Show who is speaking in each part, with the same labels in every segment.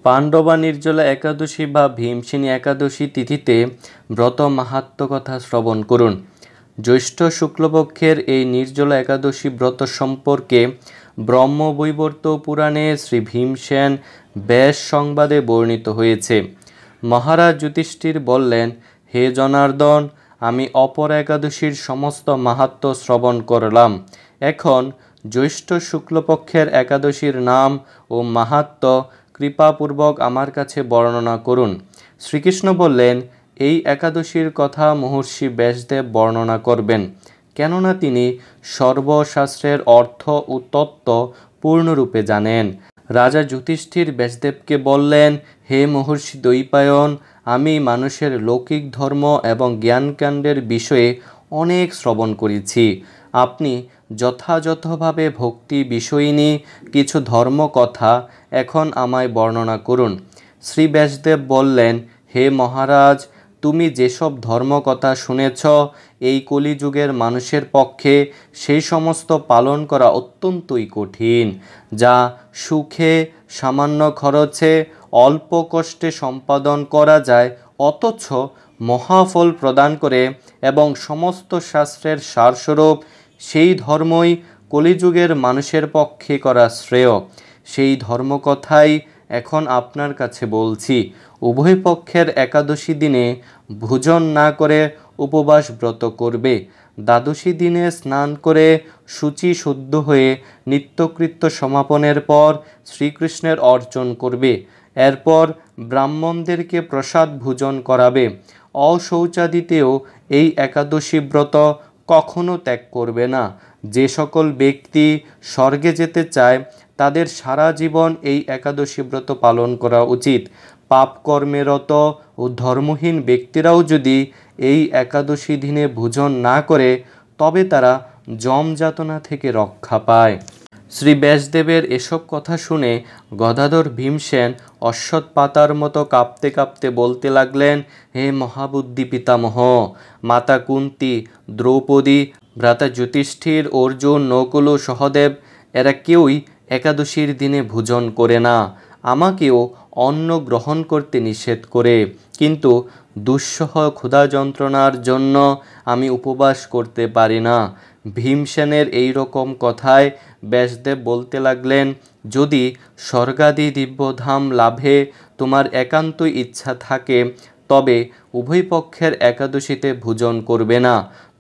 Speaker 1: পাণ্ডবা নির্জলা একাদশী বা ভীমসেনী একাদশী তিথিতে ব্রত মাহাত্ম্য কথা শ্রবণ করুন। জ্যৈষ্ঠ শুক্লপক্ষের এই নির্জলা একাদশী ব্রত সম্পর্কে ব্রহ্মবৈবর্ত পুরাণে শ্রী ভীমসেন ব্যাস সংবাদে বর্ণিত হয়েছে। মহারাজ যুধিষ্ঠির বললেন, হে জনার্দন, আমি অপর একাদশীর সমস্ত মাহাত্ম্য শ্রবণ করলাম। এখন জ্যৈষ্ঠ শুক্লপক্ষের একাদশীর নাম ও মাহাত্ম্য কৃপাপূর্বক আমার কাছে বর্ণনা করুন। শ্রীকৃষ্ণ বললেন, এই একাদশীর কথা মহর্ষি ব্যাসদেব বর্ণনা করবেন, কেননা তিনি সর্বশাস্ত্রের অর্থ ও তত্ত্ব পূর্ণরূপে জানেন। রাজা যুধিষ্ঠির ব্যাসদেবকে বললেন, হে মহর্ষি দ্বৈপায়ন, আমি মানুষের লৌকিক ধর্ম এবং জ্ঞানকাণ্ডের বিষয়ে অনেক শ্রবণ করেছি। আপনি যথাযথভাবে ভক্তি বিষয়িনী কিছু ধর্মকথা এখন আমায় বর্ণনা করুন। শ্রী ব্যাসদেব বললেন, হে মহারাজ, তুমি যেসব ধর্মকথা শুনেছ, এই কলিযুগের মানুষের পক্ষে সেই সমস্ত পালন করা অত্যন্তই কঠিন, যা সুখে সামান্য খরচে অল্প কষ্টে সম্পাদন করা যায়, অথচ মহাফল প্রদান করে এবং সমস্ত শাস্ত্রের সারস্বরূপ। সেই ধর্মই কলিযুগের মানুষের পক্ষে করা শ্রেয়। সেই ধর্মকথাই এখন আপনার কাছে বলছি। উভয় পক্ষের একাদশী দিনে ভোজন না করে উপবাস ব্রত করবে। দ্বাদশী দিনে স্নান করে শুচি শুদ্ধ হয়ে নিত্যকৃত্য সমাপনের পর শ্রীকৃষ্ণের অর্চন করবে। এরপর ব্রাহ্মণদেরকে প্রসাদ ভোজন করাবে। অশৌচাদিতেও এই একাদশী ব্রত কখনো ত্যাগ করবে না। যে সকল ব্যক্তি স্বর্গে যেতে চায়, তাদের সারা জীবন এই একাদশী ব্রত পালন করা উচিত। পাপ কর্মে রত ও ধর্মহীন ব্যক্তিরাও যদি এই একাদশী দিনে ভোজন না করে, তবে তারা যম যাতনা থেকে রক্ষা পায়। শ্রী ব্যাসদেবের এসব কথা শুনে গদাধর ভীমসেন অশ্বত্থ পাতার মতো কাঁপতে কাঁপতে বলতে লাগলেন, হে মহাবুদ্ধি পিতামহ, মাতা কুন্তী, দ্রৌপদী, ভ্রাতা যুধিষ্ঠির, অর্জুন, নকুল ও সহদেব, এরা কেউই একাদশীর দিনে ভোজন করে না। আমাকেও অন্ন গ্রহণ করতে নিষেধ করে, কিন্তু দুঃসহ ক্ষুধা যন্ত্রণার জন্য আমি উপবাস করতে পারি না। ভীমসেনের এই রকম কথায় ব্যাসদেব বলতে লাগলেন, যদি স্বর্গাদি দিব্যধাম লাভে তোমার একান্ত ইচ্ছা থাকে, তবে উভয় পক্ষের একাদশীতে ভোজন করবে না।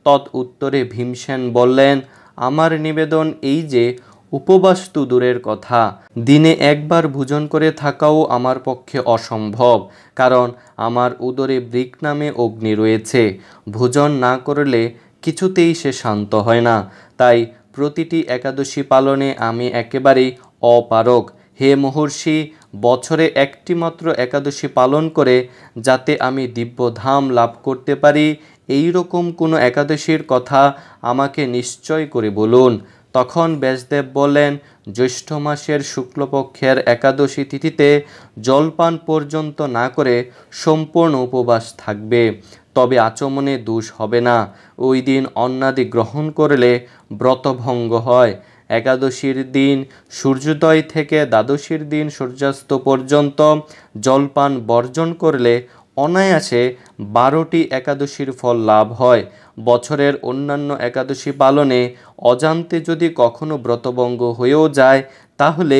Speaker 1: তৎ উত্তরে ভীমসেন বললেন, আমার নিবেদন এই যে, উপবাস তো দূরের কথা, দিনে একবার ভোজন করে থাকাও আমার পক্ষে অসম্ভব, কারণ আমার উদরে বৃক নামে অগ্নি রয়েছে। ভোজন না করলে কিছুতেই সে শান্ত হয় না। তাই প্রতিটি একাদশী পালনে আমি একেবারেই অপারগ। হে মহর্ষি, বছরে একটি মাত্র একাদশী পালন করে যাতে আমি দিব্যধাম লাভ করতে পারি, এই রকম কোনো একাদশীর কথা আমাকে নিশ্চয় করে বলুন। তখন ব্যাসদেব বললেন, জ্যৈষ্ঠ মাসের শুক্লপক্ষের একাদশী তিথিতে জলপান পর্যন্ত না করে সম্পূর্ণ উপবাস থাকবে, তবে আচমনে দোষ হবে না। ওই দিন অন্নাদি গ্রহণ করলে ব্রতভঙ্গ হয়। একাদশীর দিন সূর্যোদয় থেকে দ্বাদশীর দিন সূর্যাস্ত পর্যন্ত জলপান বর্জন করলে অনায়াসে 12টি একাদশীর ফল লাভ হয়। বছরের অন্যান্য একাদশী পালনে অজান্তে যদি কখনো ব্রতভঙ্গ হয়েও যায়, তাহলে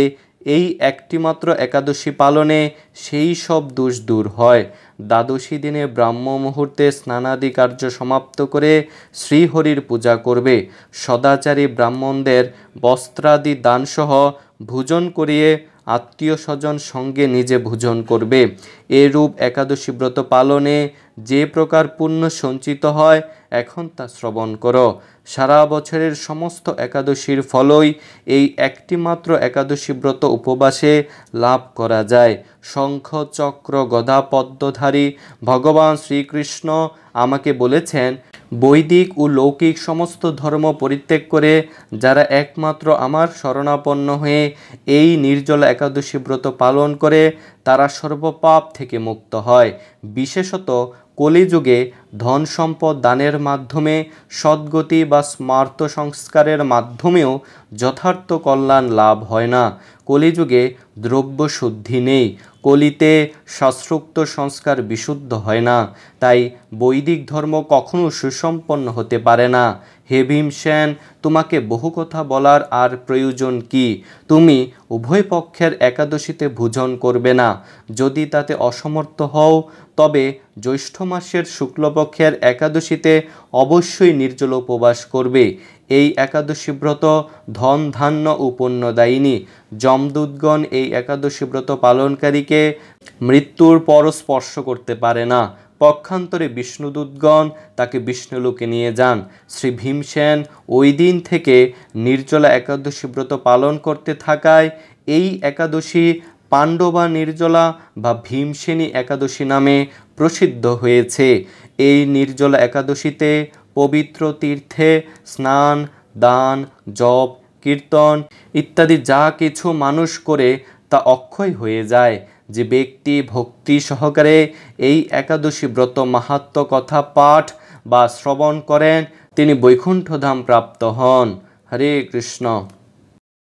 Speaker 1: এই একটিমাত্র একাদশী পালনে সেই সব দোষ দূর হয়। দ্বাদশী দিনে ব্রাহ্ম মুহূর্তে স্নানাদি কার্য সমাপ্ত করে শ্রীহরির পূজা করবে। সদাচারী ব্রাহ্মণদের বস্ত্রাদি দানসহ ভোজন করিয়ে আত্মীয় স্বজন সঙ্গে নিজে ভোজন করবে। এরূপ একাদশী ব্রত পালনে যে প্রকার পুণ্য সঞ্চিত হয়, এখন তা শ্রবণ করো। সারা বছরের সমস্ত একাদশীর ফলই এই একটিমাত্র একাদশী ব্রত উপবাসে লাভ করা যায়। শঙ্খ চক্র গদা পদ্মধারী ভগবান শ্রীকৃষ্ণ আমাকে বলেছেন, বৈদিক ও লৌকিক সমস্ত ধর্ম পরিত্যাগ করে যারা একমাত্র আমার শরণাপন্ন হয়ে এই নির্জলা একাদশী ব্রত পালন করে, তারা সর্বপাপ থেকে মুক্ত হয়। বিশেষত কলিযুগে ধন সম্পদ দানের মাধ্যমে, সদ্গতি বা স্মার্ত সংস্কারের মাধ্যমেও যথার্থ কল্যাণ লাভ হয় না। কলিযুগে দ্রব্য শুদ্ধি নেই, কলিতে শাস্ত্রোক্ত সংস্কার বিশুদ্ধ হয় না, তাই বৈদিক ধর্ম কখনো সুসম্পন্ন হতে পারে না। হে ভীমসেন, তোমাকে বহু কথা বলার আর প্রয়োজন কি? তুমি উভয় পক্ষের একাদশীতে ভোজন করবে না। যদি তাতে অসমর্থ হও তবে জ্যৈষ্ঠ মাসের শুক্লপক্ষের একাদশীতে অবশ্যই নির্জল উপবাস করবে। এই একাদশী ব্রত ধন ধান্য ও পুণ্যদায়িনী। যমদূতগণ এই একাদশী ব্রত পালনকারীকে মৃত্যুর পর স্পর্শ করতে পারে না। পক্ষান্তরে বিষ্ণুদূতগণ তাকে বিষ্ণুলোকে নিয়ে যান। শ্রী ভীমসেন ওই দিন থেকে নির্জলা একাদশী ব্রত পালন করতে থাকায় এই একাদশী পাণ্ডবা নির্জলা বা ভীমসেনী একাদশী নামে প্রসিদ্ধ হয়েছে। এই নির্জলা একাদশীতে পবিত্র তীর্থে স্নান, দান, জপ, কীর্তন ইত্যাদি যা কিছু মানুষ করে তা অক্ষয় হয়ে যায়। যে ব্যক্তি ভক্তি সহকারে এই একাদশী ব্রত মাহাত্ম্য কথা পাঠ বা শ্রবণ করেন তিনি বৈকুণ্ঠধাম প্রাপ্ত হন। হরে কৃষ্ণ।